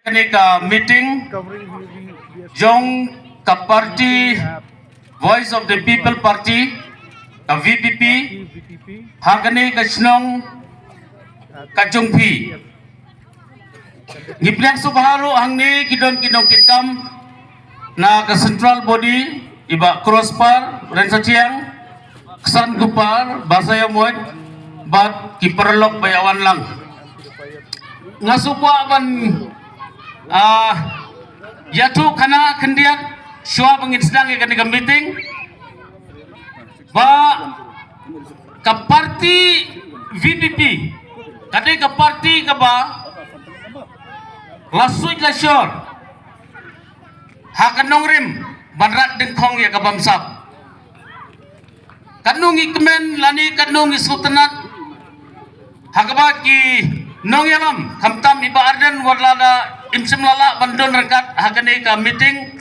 Kani ka meeting jong ka party Voice of the People Party ka VPP hagani ka snong ka jongpi ngiplang subharo hangni kidon kitam na ka central body iba crosspar ren sa tiang kesan gupar basaya moy bat kiperlok bayawan lang ngasupwa ban yatu kana kendiat syua pengin sedang ikan di meeting ba ka parti VPP kade ka parti ka ba lasui lasyor hakanong rim banrat dengkong ya ka bamsap kanung ikmen lani kanung sultanat hagaba ki nong yalam kamtam iba ardan warlada imsim lala bandon rangkat hagane ka meeting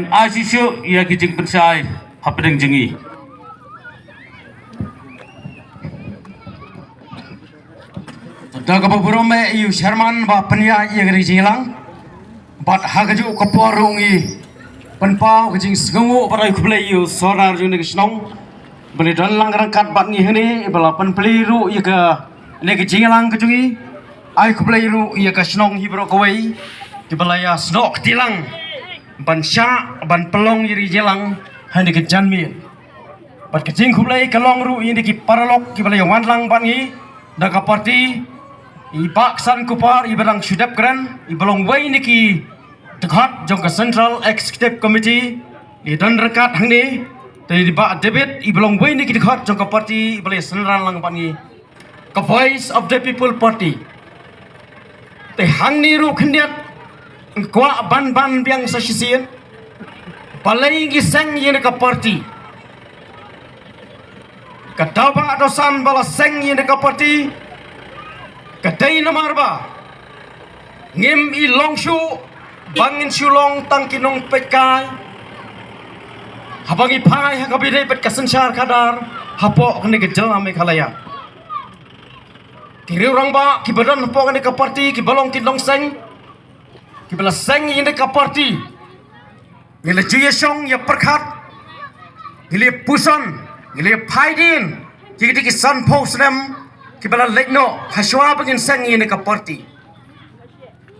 asisyo ya kijing pensai hapedeng jengi daga baburome yu sharman ba panya yagri jilang bat hagaju kaporungi panpau kijing sengu parai kuble yu sorar june kisnong beli dan lang rangkat bat ngi hene bala panpeliru yaga negi jilang kejungi ai kublairu ia kasnong hibro kawai kibalaya snok tilang ban sya ban pelong yiri jelang hani ke janmi bat kejing kublai kalong ru ini ki paralok kibalaya wanlang bangi daga parti ibaksan kupar ibarang sudap kran ibalong wai niki dekat jong ke central executive committee di dan rekat hangni dari ba debit ibalong wai niki dekat jong ke parti ibalaya senran lang bangi ke Voice of the People Party te hang niru kendiat kwa ban biang sa sisian balai giseng yin ka party kadaba dosan bala seng yin ka party kadai namarba ngim i longshu bangin sulong tangkinong pekai habangi pai hakabide pet kasensyar kadar hapo kene gejala me khalaya kiri orang ba kibadan po kan ka parti kibalong kinlong seng kibala seng yin ka parti ngile jiyesong ya perkhat ngile puson ngile phaidin jigi ki san posnem kibala legno haswa bangin seng yin ka parti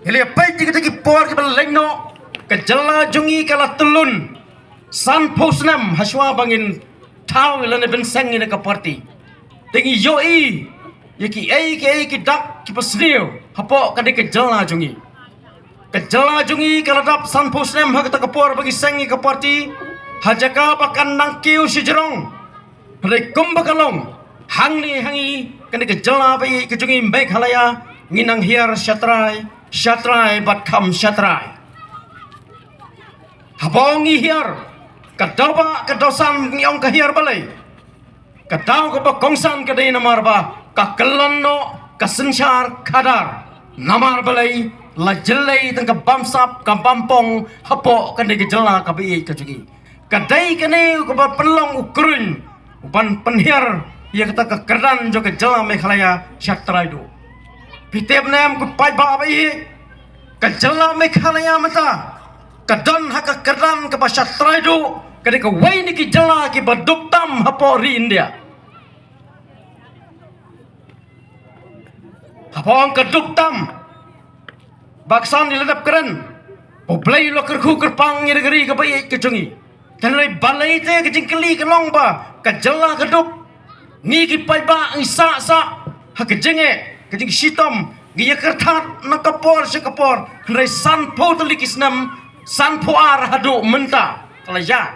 ngile pai jigi ki por kibala legno ka jalla jungi kala tulun san posnem haswa bangin tau lane ben seng yin ka parti tingi yoi yaki ki dak ki pasniu hapo kade ke jala jungi kaladap san posnem hak ta kapor bagi sengi ke parti hajaka pakan nang kiu sijerong re kumbakalong hangi kade ke jala bai ke jungi baik halaya nginang hiar syatrai bat kam syatrai habongi hiar kadaba kadosan ngiong ka hiar balai kadau ka kongsan kade namar ba kakelanno kasensyar kadar namar balai la jelai tengka bamsap ka bampong hapo kande gejela ka bi ka jugi kadai kene ko pelong ukurun upan penhiar ia kata ka kerdan jo ka jela me khalaya syatraido pitep nem ko pai ba bi ka jela me khalaya mata kadon hak kerdan ka syatraido kade ka wai ni ki jela ki baduktam hapo ri India Hapong keduk tam baksan diledap keren poblai lo kerku kerpang ngeri ke bayi kecungi tanai balai te kejingkeli kelong ba kajela keduk ngi ki pai ba isa sa ha kejenge kejing sitom ngi kertat nakapor sekapor rai san po telikisnam san po ar hadu menta kalaja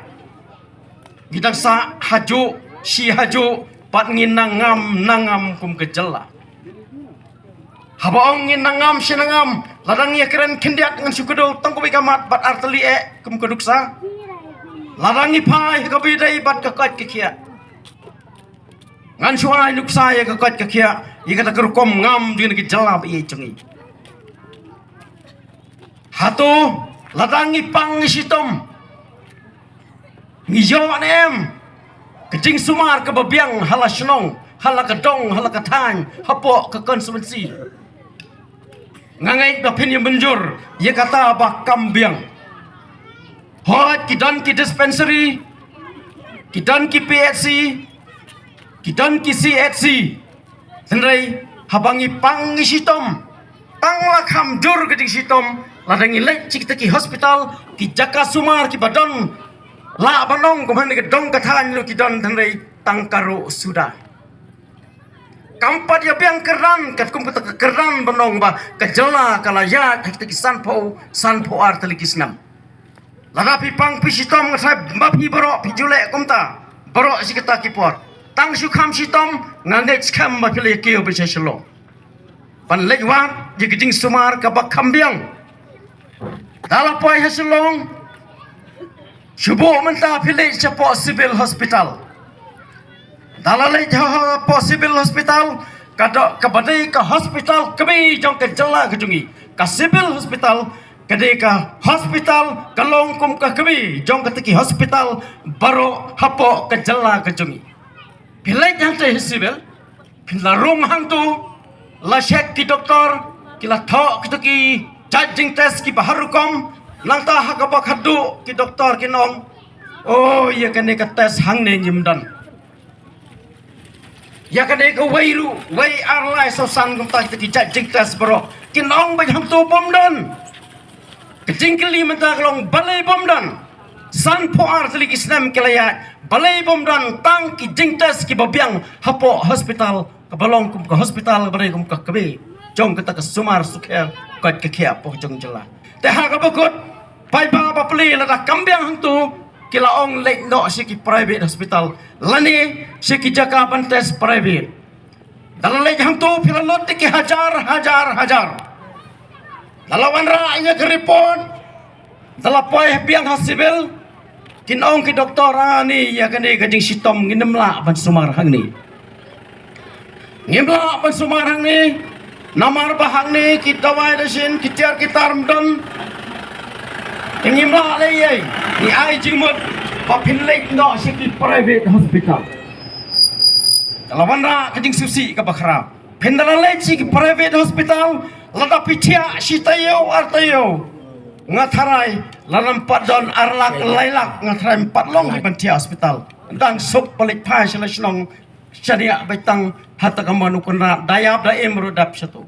gidang sa haju si haju pat nginangam nangam kum kejela habang nangam sinangam ladang ya keren kendiat dengan sukudo tangko bikamat bat arteli kum keduksa ladang ipai kabidai bat kakat kekia ngan suai nuksa ya kakat kekia kata kerukom ngam dengan gejala bi cengi hatu ladang ipang sitom ngijo nem kecing sumar kebabiang halasnong halakadong halakatang hapo ke konsumensi ngangai bapin yang benjur ia kata bah kambiang hot kidan ki dispensary kidan ki PHC kidan ki CHC tenrai habangi pangi sitom tangla kamjur geding sitom ladangi lek cik ki hospital ki jaka sumar ki badan la banong kumhan ke dong kathan lu kidan tenrai tangkaro sudah kampat ya biang keran kat kum kata keran banong ba kejela kalaya kita sanpo artelikisnam lagapi pang pisitom ngasai mapi baro pijule kumta baro sikata kipor tang sukam sitom ngangai skam mapile kio beseselo pan lejwa jigijing sumar kabak kambiang dalapoi hasilong subuh menta pile cepo civil hospital dalalai jauh possible hospital kada kabadai ka hospital kami jong ke jela kejungi ka civil hospital kadai ka hospital kalong kum ka kami jong ke tiki hospital baro hapo ke jela kejungi pilai jang te civil pila rung hang tu la shek ki doktor kila tho ki tiki judging test ki baharukom langta hakabak hadu ki doktor ki nong oh ya kene ka test hang ne nyimdan ya kadai ka wairu wai arlai so san kum ta ki judging test bro ki nong ba hang tu bomdan kejingkeli menta kalong balai bomdan san po artelik islam kelaya balai bomdan tang ki jing test ki babiang hapo hospital ka balong kum ka hospital bare kum ka kabe jong kata ka sumar sukher ka kia po jong jela te ha ka bokot pai ba pli la da kambiang hang tu kila ong lek no si ki private hospital lani si ki jaka pantes private dalam lek hang tu pila lot ki hajar lalawan ra nya ke report dalapoi biang hospital kin ong ki doktor ani ya kani gajing sitom nginem la ban sumar hang ni ngimla ban sumar hang ni namar bahang ni ki dawai dasin ki tiar ki tarmdon ngimla le ye ni ai jingmut papin lek no si ki private hospital dalawan ra gajing susi ka bakhra pendala le si ki private hospital lada pitia si tayo artayo ngatharai lanam padon arlak lailak ngatharai patlong di pantia hospital dang sok balik pa sila sinong syariah betang hatta kamanu kunra dayab da emrudap satu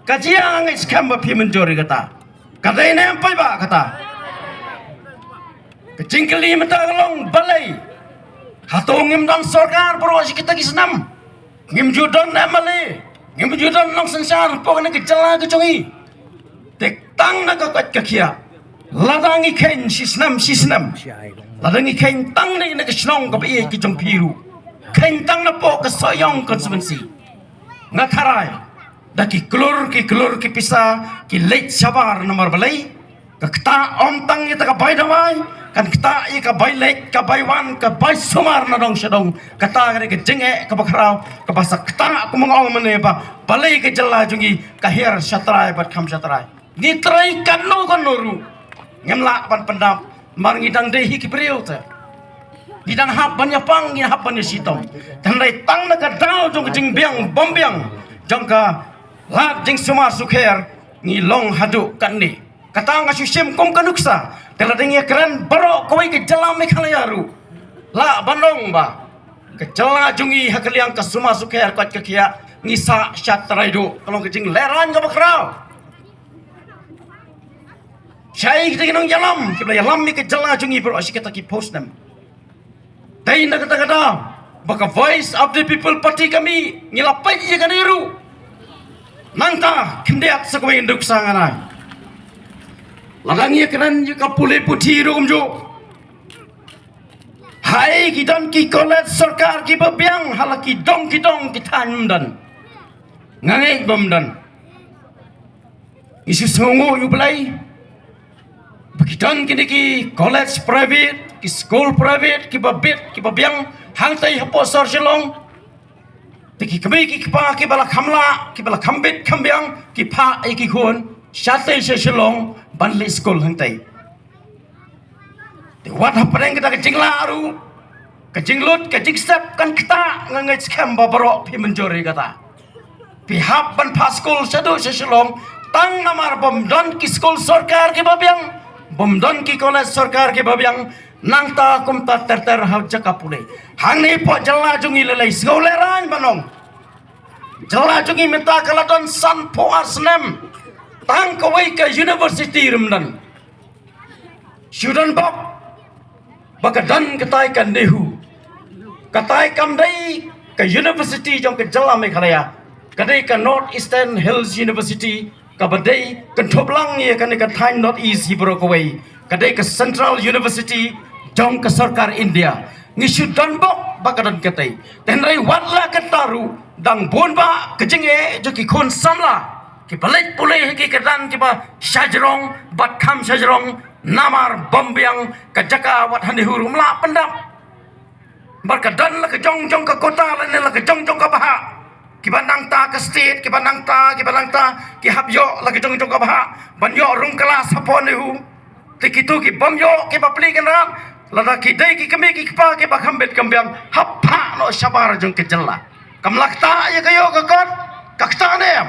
kajian ngis kamba pi menjori kata kata ini apa ba kata kecingkeli mentagalong balai hatong ngimdang sarkar pro kita kisnam ngimjudon amale ngimjudon long sansar pokoknya kejala kecungi tek tang na kakat kakia ladangi ken sisnam ladangi ken tang ni na kisnong kabai kijong piru ken tang na po kasoyong konsumensi ngataray daki klur ki pisa ki late sabar nomor balai kakta om tang ita kabay damay kan kita ika bay late kabay wan kabay sumar na dong syadong kata kare ke jenge kabakraw kabasa kta aku mong mene ba balai ke jela jungi kahir syatrai bat kham syatrai ni trai kanu konuru ngemla pan pendam mar ngidang dehi ki priota ngidang hap ban yapang ni hap ban sitom dan dai tang na ka dau jong jing biang bombiang jong ka lat jing sumar sukher ni long hadu kan ni kata ngasusim kom kanuksa teladeng keren baro koi ke jela me khalayaru la banong ba ke jela jungi hakaliang ka sumar sukher kat ke kia ngisa syatrai do kalau ke jing leran ka bakrau syai kita kinong yalam kibla yalam mi ke jela jungi bro asikata ki post nam dai na kata baka voice of the people party kami ngilapai ye kaniru nanta kindiat sakwe induk sanganai ladangi keren ye kapule puthi rum jo hai kidan ki college sarkar ki babiang halaki dong ki tan dan ngangai bomdan isu songo yu belai begitan kini ki college private ki school private ki babiang hang tai hapo sor selong tiki kami ki pa ki bala khamla ki bala khambit khambiang ki pha ki khon shatai se selong banli school hang tai de wat hapreng kita kejingla aru kejinglut kejing step kan kita ngangai scam babaro pi menjori kata pihak ban pa school sadu se selong tang namar bomdon ki skol sarkar ke babyang bomdon ki college sarkar ke babyang nang ta kum ta ter hal jakapule hangni po jalla jungi lelai skoleran banong jalla jungi minta kaladon san po asnem tang kawai ke university rumdan Sudan bok bakadan katai kan dehu katai kam dai ke university jong ke jalla Meghalaya kadai ke North Eastern Hills University kabadai ke thoblang ye kan ke Thai North East hibro kawai kadai ke Central University jong ke sarkar India ngi Sudan bok bakadan katai tenrai watla kataru dang bonba kejenge joki khon samla ki balik pulih ki kedan ki ba sajrong batham sajrong namar bombyang kajaka wat handi huru mla pendam barkadan la ke jong ke kota la ke jong ke baha ki bandang ta ke state ki bandang ta ki habyo la ke jong ke baha banyo rung kelas sapon hu tikitu ki bomyo ki bapli kan ram la ki dai ki kami ki pa ki bakhambet kambyang hapha no sabar jong ke jella kamlakta ya kayo ke kot kakta nem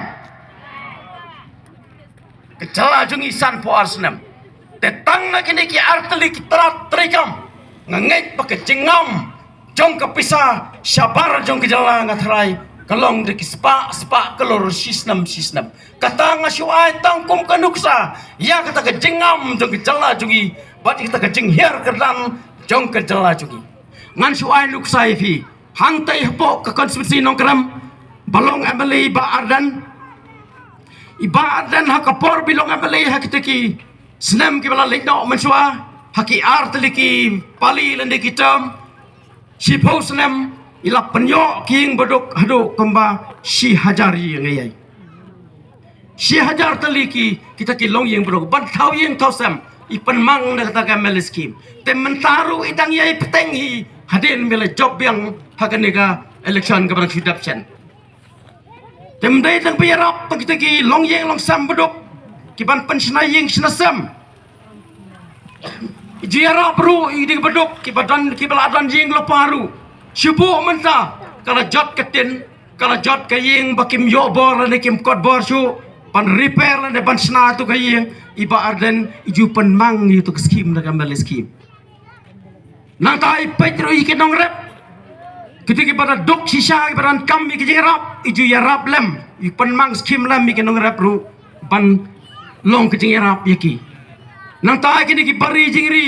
ke jella jong isan po arsnem tetang na kini ki arteli ki terat terikam ngengit pakai jengam jong kepisa sabar jong ke jala ngathrai kalong de ki spa kelor sistem kata ngasuai tangkum kanuksa ya kata ke jengam jong ke jala jungi bat kita ke jenghiar kedan jong ke jala jungi ngan suai luksai fi hang tai hpo ke konstitusi nongkram balong ameli ba ardan iba ardan hakapor bilong ameli hakiteki senam ki bala lekno mensua haki arteli ki pali lende kitam si senam ila penyo king bodok hado kamba si hajari ngayai si hajar teli ki kita ki long yang bodok ban thau yang thosam ipan mang na kata kamel skim tementaru idang yai petengi haden mele job yang hakanega election kabarang sudapsen temdai tang piyarap kita ki long yang long sam bodok kiban pensenaying senasam jiara bro idi bedok kibadan kibaladan jing loparu syubu menta kala jot ketin kala jot kaying bakim yo bor ne kim kot bor su pan repair ne pan sna tu kaying iba arden iju pen mang itu skim na kambal skim nang tai petro iki nong rep ketika pada dok sisa ibaran kam iki jerap iju yarap lem ipan mang skim lem iki nong rep ru pan long kecing yarap yaki nang ta kini ki bari jingri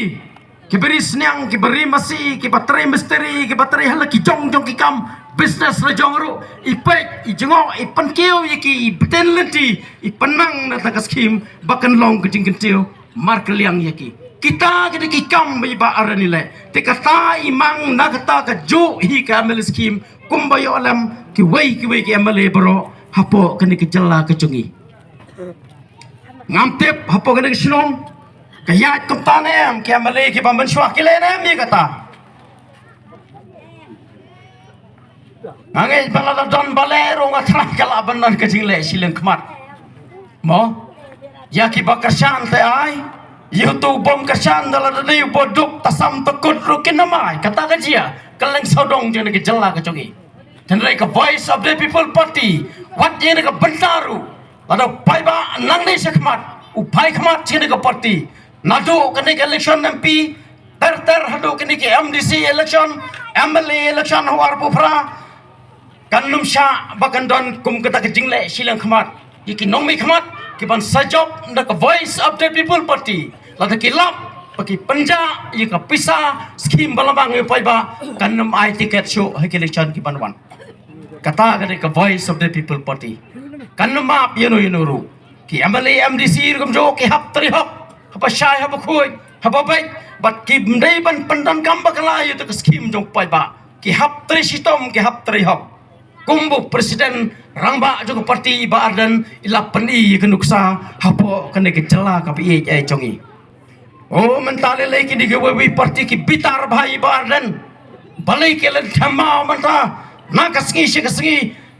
ki bari snyang ki bari masi ki bateri misteri ki bateri hala ki jong ki kam business la jong ru ipek i jengo i pankeu yaki i betenlenti i penang na ta skim bakan long kecing kentiu markeliang yaki kita kini ki kam bi ba aranile te kata imang na kata ka ju hi ka amel skim kumbayo alam ki wei ki amel bro hapo kini ki jella ke jungi ngamtep hapo kene sinong kaya kumtane am kaya mali ki pamban syuah ki lenem ni kata ngangai balada don balero ngatrak kala banan kecing le sileng kemat mo ya ki bakarsan te ai youtube bom karsan dalada ni boduk tasam tekut rukin namai kata kajia keleng sodong jene ki jella ke jongi tenrai ke voice of the people party wat jene ke bentaru ada paiba nang ni sekmat upai kmat jene ke party nado kene ke election MP ter hado kene ke MDC election MLA election war pufra kanum sha bakan don kum kata ke jingle silang kmat iki nong mi kmat ki ban sajop nda ke voice of the people party lada ki lap paki panja yika pisa skim balabang paiba kanum ai ticket show ke election ki banwan kata kene ke voice of the people party kanum map yenu ki MLA MDC rum jo ki hap tri hap apa syai apa khui apa baik bat ki mdai ban pandan kam bakala yu to skim jong pai ba ki hap tri sistem ki hap tri hap kumbu presiden rangba jong parti ba ardan ila peni kenuksa hapo kene ke jela ka bi ai jongi oh mentale le ki dige wi parti ki bitar bhai ba ardan balai ke len thama manta na kasngi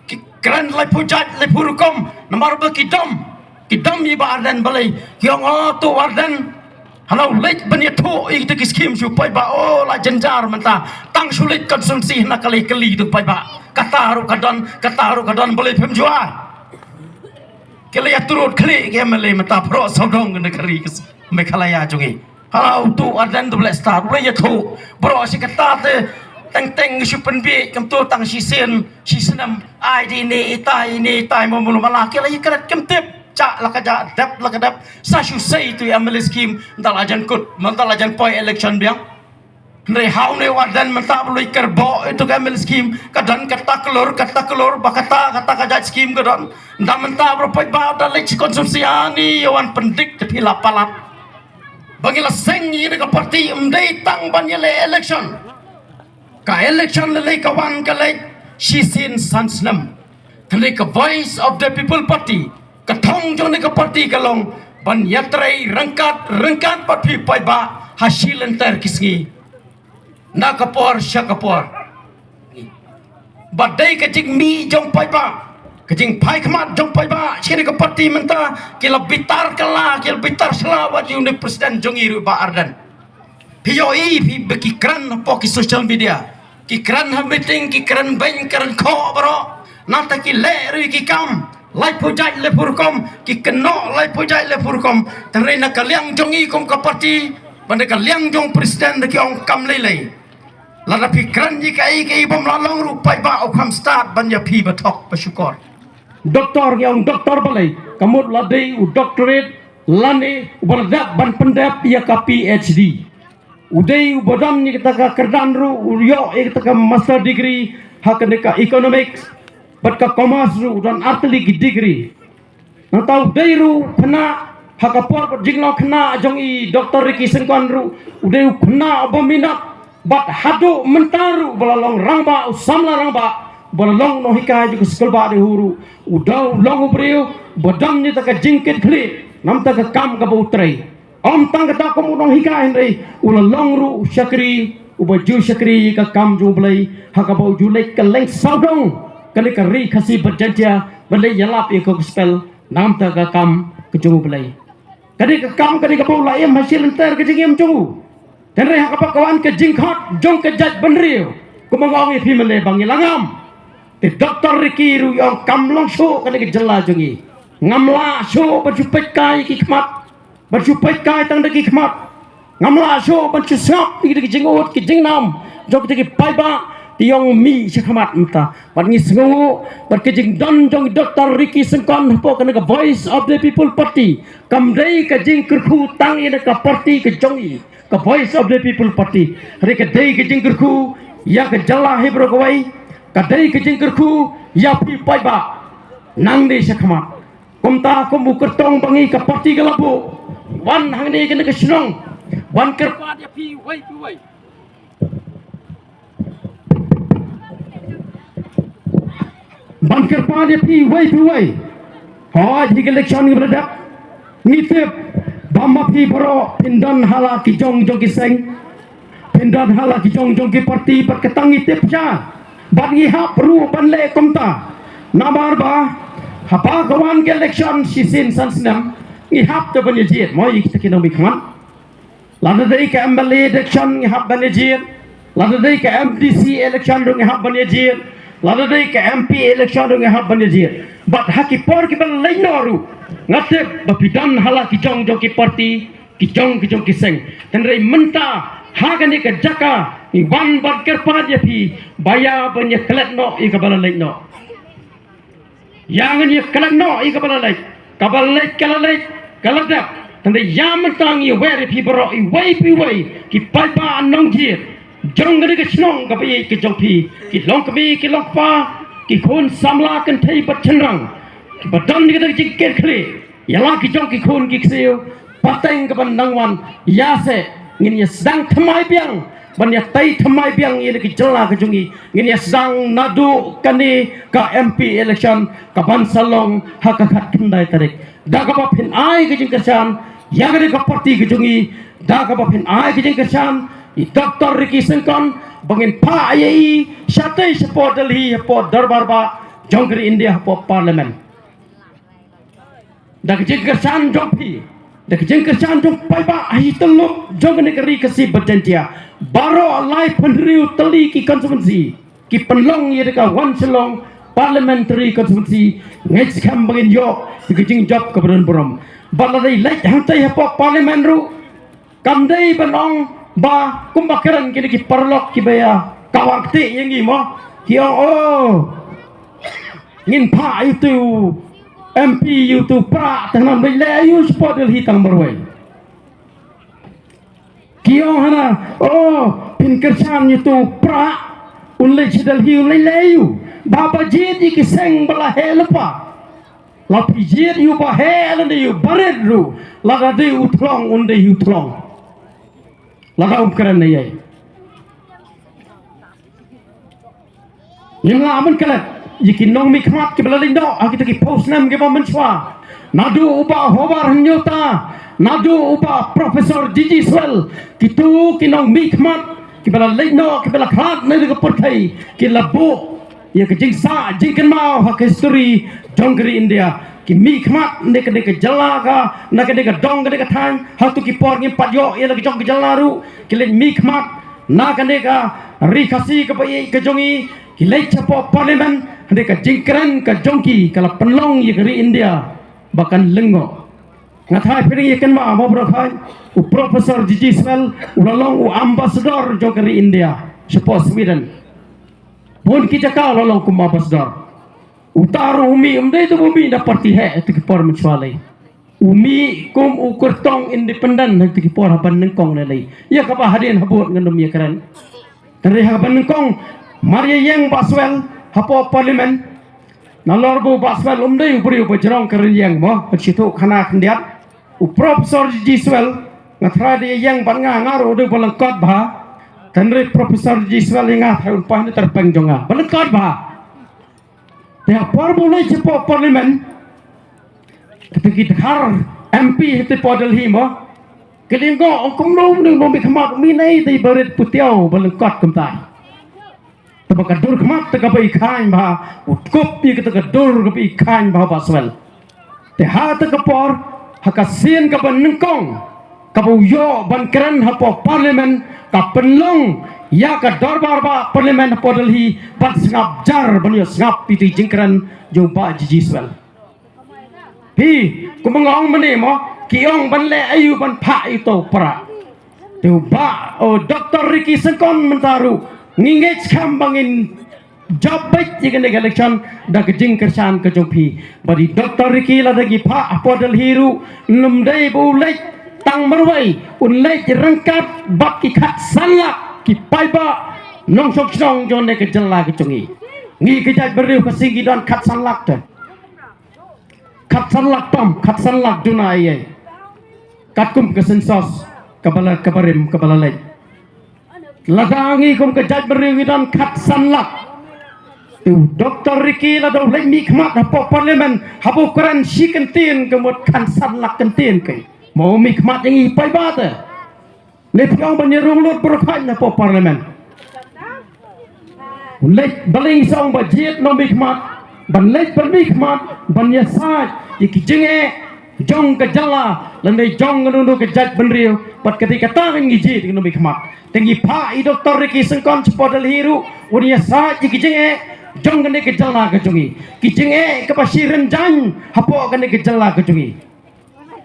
ki kran lai pujat lai purukom namar ba ki dam yi ba ardan balai yang to ardan halau lek bani to ik te skim su pai ba o la jenjar menta tang sulit konsumsi na kali tu pai ba kataru kadon boleh pemjual kele ya turut kele ke mele mata pro sodong ke negeri ke Meghalaya jungi halau tu adan tu boleh start boleh ya tu bro si kata te teng si penbi kem tu tang si senam ai di ni tai mo mulu malah kele ya kerat kem tip cak la kadap sa shu sei tu ya mele scheme dal ajan kut mental ajan poi election biang Ndai hau ne wadan menta belui kerbo itu kamel scheme kadan kata kelur bakata kajat scheme kadan nda menta berpai ba da lech konsumsi ani yawan pendik tapi lapalat bagila seng ini ka parti umdai tang banyele election ka election le kawan ka le shisin sansnam tele ka voice of the people party ka thong jong ne ka parti kalong ban yatrai rangkat patpi pai ba hasil enter kisgi na kapor sya kapor badai kecing mi jong pai ba kecing pai khamat jong pai ba chini ka parti menta kila bitar sela wat yung presiden jong iru ba ardan POE pi beki kran po ki social media ki kran ha meeting ki kran bank kran kho bro nanta ki le ru ki kam lai pujai le purkom ki keno lai pujai le purkom terena kaliang jong i kom ka parti banda kaliang jong presiden de ki ong kam lei lada pikran jika i bom lalong rupai ba okam start banya pi batok bersyukur doktor yang doktor balai kamut ladai u doctorate lane berdak ban pendap ya ka PhD udai u bodam ni kita ka kerdan ru yo kita ka master degree hakane ka economics bat ka commerce ru dan artli degree natau dai ru khana hakapor bat jinglo khana jong i doktor Riki Sengkon ru udai u khana abominat bat hadu mentaru balalong rangba usamla rangba balalong no hika ju skul ba de huru udau long ubriu bodam ni taka jingkit khli nam taka kam ka bautrei om tang ka ko no hika henrei ulalong ru syakri ubaju syakri ka kam ju blai haka bau ju lek ka leng saudong kali ka ri khasi berjantia balai yalap e ko spell nam taka kam ke ju blai kali ka kam kali ka bau la em hasil enter ke jingem ju dan reha kapak kawan ke jingkot jong ke jat benriu kumangongi pimele bangi langam te doktor Riki ru yang kamlong sho kali ke jela jongi ngamla sho berjupet kai ki khmat berjupet kai tang de ki khmat ngamla sho berjusap ki de jingot ki jingnam jok de ki paiba tiong mi khmat mta bangi sengu berke jing don jong doktor Riki Sengkon po kana ka voice of the people party kamdei ka jing kurku tang ina ka party ke jongi ka voice of the people party hari ka dei ke jingkurku ya ka jala hebro kawai ka dei ke jingkurku ya pi pai ba nang de sakhma kumta ko mu kertong bangi ka party ka labu wan hang de ke snong wan kerpa ya pi wai wan kerpa ya pi wai ha ji ke election ni berada nitip Bama pi bro pindan hala ki jong ki seng pindan hala ki jong ki parti pat ketangi tipja bangi ha pru banle komta nabar ba hapa kawan ke election sisin sansnam i hap to bani jit moi kita kino bi khaman lada dei ka MLA election i hap bani jit lada dei ka MDC election dong i hap bani jit lada dei ka MP election dong i hap bani jit but haki por ki ban leinoru ngatep bapidan hala ki jong ki parti ki jong ki seng tenrei menta hagani ka jaka i wan bat kerpa je pi baya banya klet no i ka bala no yang ni klet no i ka bala lek kalada tenrei yam tang i weri pi bro i wai ki palpa anong ji jong ni ka snong ka pi ki jong pi ki long ka bi ki long pa ki khon samla kan thei bat chenrang badam ni kita jikir kli yalah ki jong ki khun ki kseu pateng ke bandangwan ya se ngin ya sedang thamai biang ban ya tai thamai biang ini ki jela ke jungi ngin ya sedang nadu kani ka MP election ka ban salong hakakat kendai tarik da ka bapin ai ke jing kersan ya ke ka parti ke jungi da ka bapin ai ke jing kersan i Dr. Riki Sengkon bangin pa ai syatai support Delhi support darbar ba jongri India po parliament dak jengkersan jompi dak jengkersan jom pai ba ai teluk jong negeri kasi berjantia baro alai penriu teli ki konsumensi ki penlong ye deka wan selong parliamentary constituency ngej kam bangin yo kijing job kabron borom balai lek hantai hapo parliament ru kamdai banong ba kumbakaran kini ki parlok ki baya kawakti yang mo ki ngin pa itu MP itu pra tanam bela yu sport del hitang berway kiong hana pin kersan itu pra ulai sidal hi ulai layu baba jid ki seng bala helpa lapi jid yu ba hel de yu bared ru laga de utlong unde yu tlong laga umkaran nai yang aman kalat Jiki nong mikmat ke belaling do, kita ki post nam ke bamenchwa. Nadu upa hobar nyota, nadu upa Profesor Gigi Swell. Kitu ki nong mikmat ke belaling do, ke belah khat nai ke pertai, ke labu ya ke jingsa jingkan mau hak history jonggri India. Ki mikmat ne ke jalaga, na ke dong ke tan, hak tu ki por ngi padyo ya ke jong ke jalaru, ke mikmat na ke rikasi ke pai ke jongi, ki lek chapo parliament mereka jingkran ke jongki kalau penlong ye keri India bahkan lengo ngatai piring ye kan ma berkai Profesor Gigi Swell ulalong ambassador jo keri India sepo Sweden pun kita kau ulalong kum ambassador utaru umi itu umi da parti he itu kipor mencuali umi kum ukur tong independen itu kipor haban nengkong nalai ya kapa hadian habut ngandom ye keren dari haban nengkong Maria yang Baswell hapo parlimen nalor bu baswell umdai upri upajrong keren yang mo situ khana khandiat Profesor Gigi Swell ngathra de yang banga ngaro de balangkot bha tanre Profesor Gigi Swell nga thaun pa ni terpeng jonga balangkot bha ya par boleh sipo parlimen ketika har MP hete podel hi mo kelinggo ongkong nom ni nom bikhamat minai dei baret putiau balangkot kumtai Tebak dur kemat teka ikan bah, utkup ni kita dur ke ikan bah baswell. Teha teka por, hakasin ke benengkong, kabuyo bankeran hapo parlimen, kapenlong, ya ke dorbar bah parlimen hapo delhi, bat sengap jar banyo sengap itu jingkeran jumpa Gigi Swell. Hi, kumangong menemo, kiong banle ayu ban pak itu pra. Tuba, Dr. Ricky Sengkon mentaru. Ngingej kambangin job baik jika nega election dah kejing kersan kejumpi. Bagi Dr. Ricky lah lagi pak podel hiru numdai bulai tang merwai unlai rengkat bab ki khat sanlak ki paiba nong sok song jon nega jela kejungi. Ngi kejat beriu kesinggi dan khat sanlak tu. Khat sanlak tom, khat sanlak dunai. Katkum kesensos kepala kebarim kepala lain. Ladangi kum kejat beriwidan kat sanlak tu Dr. Ricky la do lek mikmat hapo parlimen hapo kuran si kentin kemut kan sanlak kentin kai mau mikmat yang ipai bata ne piang banyerung lut berkai hapo parlimen lek baling song bajet no mikmat ban lek bermikmat ban yasaj ikijenge jong ke jala landai jong ngundu kejat benriu pat ketika tangan ngiji no mikmat tinggi pak Dr. Ricky Sengkon cepodal hiru unia sa kijenge jong kene kejala kejungi kijenge kepasiran jan hapo kene kejala kejungi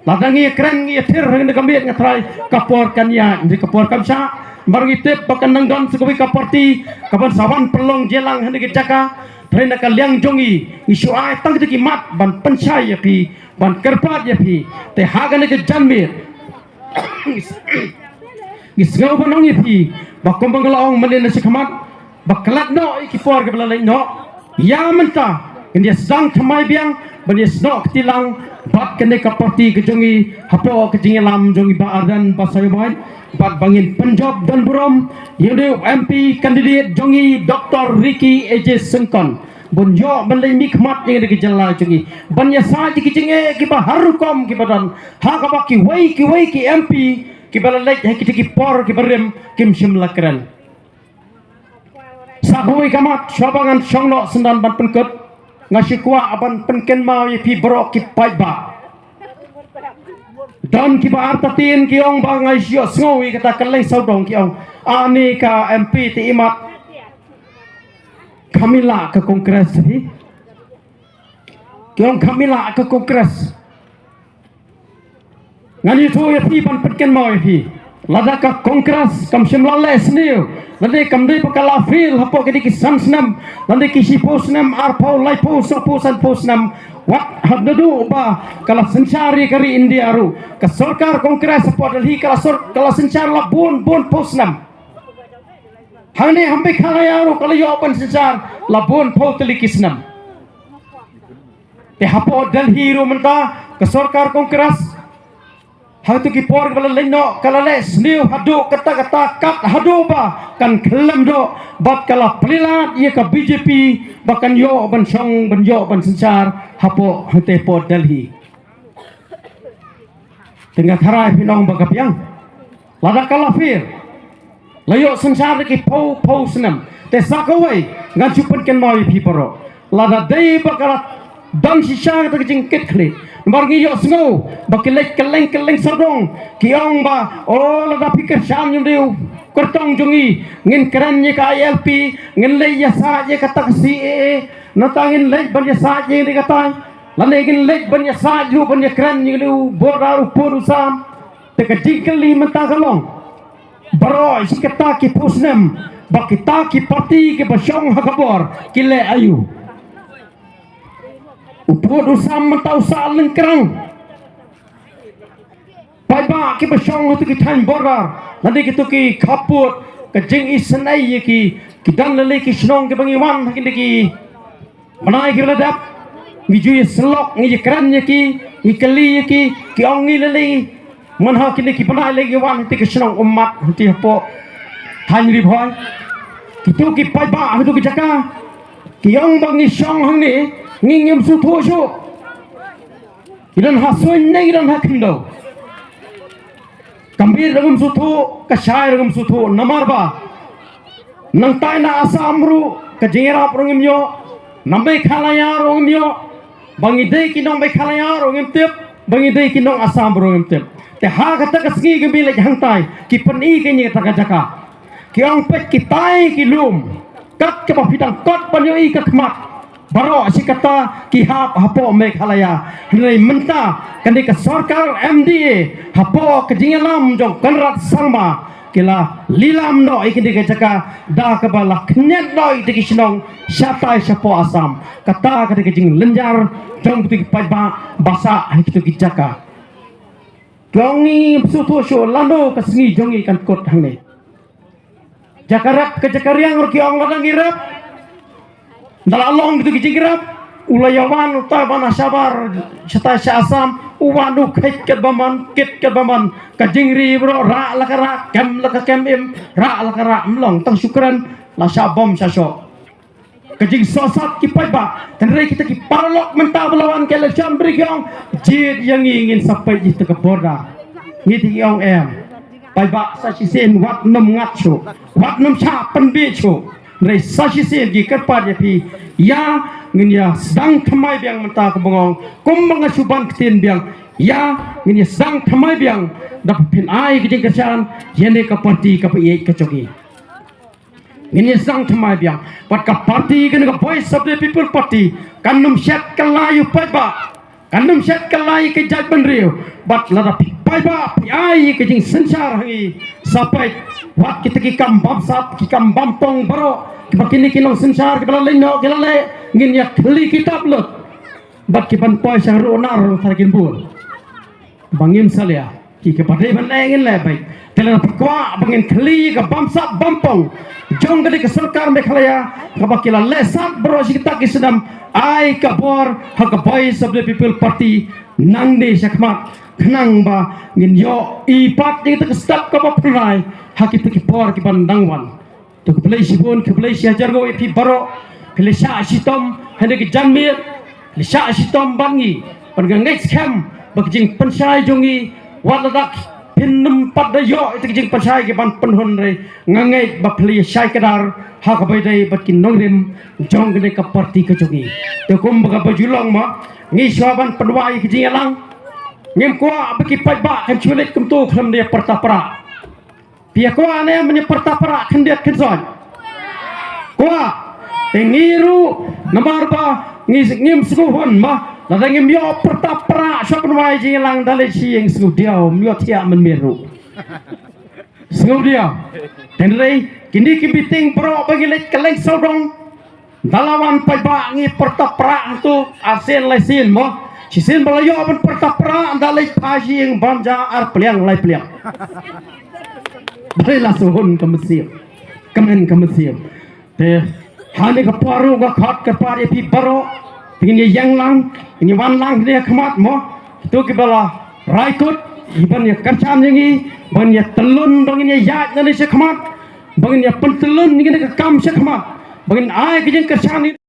ladangi keren ngi thir hang kambit ngatrai kapor kanya di kapor kamsa baru itep pakan nangdon sukubi kaporti kapan sawan pelong jelang hang kejaka trena kaliang jongi isu ai tang ki mat ban pensai ya pi ban kerpat ya pi te hagane ke janmir Gisgau panong ipi, bakom banglaong malin nasi kamat, baklat no ikipor ke belalai no, ya mentah, ini sang thamai biang, bani sno ketilang, bat kene kaporti kejungi, hapo kejungi lam jongi baadan pasayubai, bat bangin Punjab dan Burom, yaudah MP kandidat jongi Dr. Ricky AJ Sengkon, bonjo balai mikmat yang ada kejala jongi, bani saja kejungi kiba harukom kibadan, hakabaki wai ki MP. Kibala lek kita kipor kibarem kim shimla keren sakoi kamat shabangan shongno sendan ban penkut ngasikwa aban penken mau pi bro kipai ba dan kiba artatin kiong bangai sio ngowi kata kelai saudong kiong ani ka MP ti imat kamila ke kongres ni kiong kamila ke kongres ngani tu ya pi ban petken mau ya pi lada ka kongres kam shimla les niu lade kam dei pakala fil hapo ke ki sansnam lade ki si posnam arpo lai pos san posnam wat haddu ba kala sencari kari India ru ka sarkar kongres hapo dalhi kala sencar la bon posnam hane hambe khala yaru kala yo pan sencar la bon po telikisnam te hapo dalhi ru menta ka sarkar kongres hatu ki por kala leno kala les niu hadu kata kat hadu ba kan kelam do bat kala pelilat ye ka BJP bakan yo ban song ban yo ban sencar hapo hate por Delhi tengah tharai pinong bagapiang lada kala fir layo sencar ki po senam te sakawai ngan chupan ken mau pi poro lada dei bakala dang sisa ta jingket khli margi yo sngo bakilek keleng sardong kiong ba la da pikir sham nyum deu kortong jungi ngin kran ye ka ILP ngin le ya sa ye ka taksi natangin le ban ya sa ye ni kata lane ngin le ban ya sa ju ban ya kran ni lu borar upur usam te ka jingkeli menta kalong baro sikata ki pusnem bakita ki parti ki basyong hakabor kile ayu upur usam mentau sa lengkrang pai ba ki basyong tu ki than borar nanti kitu ki kaput ke jing isnai ki dan lele ki snong ki bangiwan ki manai ki ladap mi ju slok ngi kran ki ngi kali ki ong ngi lele man ha ki banai legi wan ti ki snong umat ti po than ri boy kitu ki pai ba kitu ki jaka ki ong bangi song hang ni ngim su tho shu idan hasoin nei idan hakindo kambir ragam suthu kashay ragam suthu namarba nang tai na asamru ka jingera prongim yo nambe khalaya rongim yo bangi dei ki nong be khalaya rongim tep bangi dei ki nong asam rongim tep te ha kata kasngi ke bile hang tai ki pani ke ni ta jaka ki ong pet ki tai ki lum kat ke ba pidang kot panyo i ka khmat baro si kata ki hapo me khalaya nei menta kani ka sarkar MDA hapo ke jingalam jong kanrat salma kila lilam no ikindi ke jaka da ka bala knyat no ikindi kisnong syatai syapo asam kata ke jing lenjar jong tu ki paiba basa ikitu ki jaka jongi sutu sho lando kasngi jongi kan kot hangne jakarap ke jakariang ro ki ong ladang irap dalalong gitu kijigirap ulayawan utaban asabar sata asam uwanu kait ket baman kajingri bro ra lakara kem im ra lakara mlong tang syukran la syabom syasyo kajing sosat ki paiba tenre kita ki parlok menta belawan ke lecham brigyong jid yang ingin sampai itu ke borda ngiti yong paiba sa sisen wat nom ngatcho wat nom cha penbecho Rai sashi sen gi kerpat ya pi ya ngin ya sedang thamai biang menta ke bongong kumbang suban ktin biang ya ngin ya sedang thamai biang dapat pin ai ke jeng kerjaan yene ke parti ke pi ke cogi ngin ya sedang thamai biang pat ka parti ke ke voice of the people party kanum syat kalayu paiba kanum syat kalai ke judgment rio bat lada paiba pi ai ke jeng sencar hangi sampai wat kita ki kam bamsat ki kam bampong baro bakini kinong sensar ki balai no kilale ngin ya kli kitab lot bat ki pan poi sang ronar tharkin bul bangim salia ki ke padai ban ngin le bai telan pakwa bangin kli ka bamsat bampong jong gadi ke sarkar Meghalaya ka bakila lesat bro si kita ki sedam ai ka bor ha ka voice of the people party nang de sakmat khnang ba ngin yo i pat ni kita stop ka ba prai ha ki por ki bandangwan to keplay sibon keplay siajargo ipi baro kelesha sitom hande ki janmir lesha sitom bangi pangangai scam bakjing pensai jongi waladak pinnum padayo itu jing pensai ki ban penhon re ngangai bapli sai kadar ha ka baidai batkin nongrim jong gede ka parti ka jongi to kum baga bajulong ma ngi swaban penwai ki jingalang ngem kwa baki paiba kan chulet kum tu kham dia pertapra pia ko ane menye pertapra khendiat khenson ko tengiru namar ba ngim suhon ma Ladang mio pertapra syok nuai jilang dalai siang sudiau mio tiak menmeru. Sudiau. Tenrei kini kibiting pro bagi lek keleng sodong. Dalawan paibangi pertapra tu asen lesin mo. Sisin balayo aban pertapra dalai pajing banja ar peliang lai peliang. Baiklah suhun ke Mesir. Kemen ke Mesir. Te hani ke paru ke khat ke pari pi baro. Ini yang lang, ini wan lang dia kemat mo. Itu kibala raikut. Iban ya kerjaan ini, ban ya telun bangin ya yat nanti sekemat. Bangin ya pentelun ini ke kam sekemat. Bangin ay kerjaan kerjaan ini.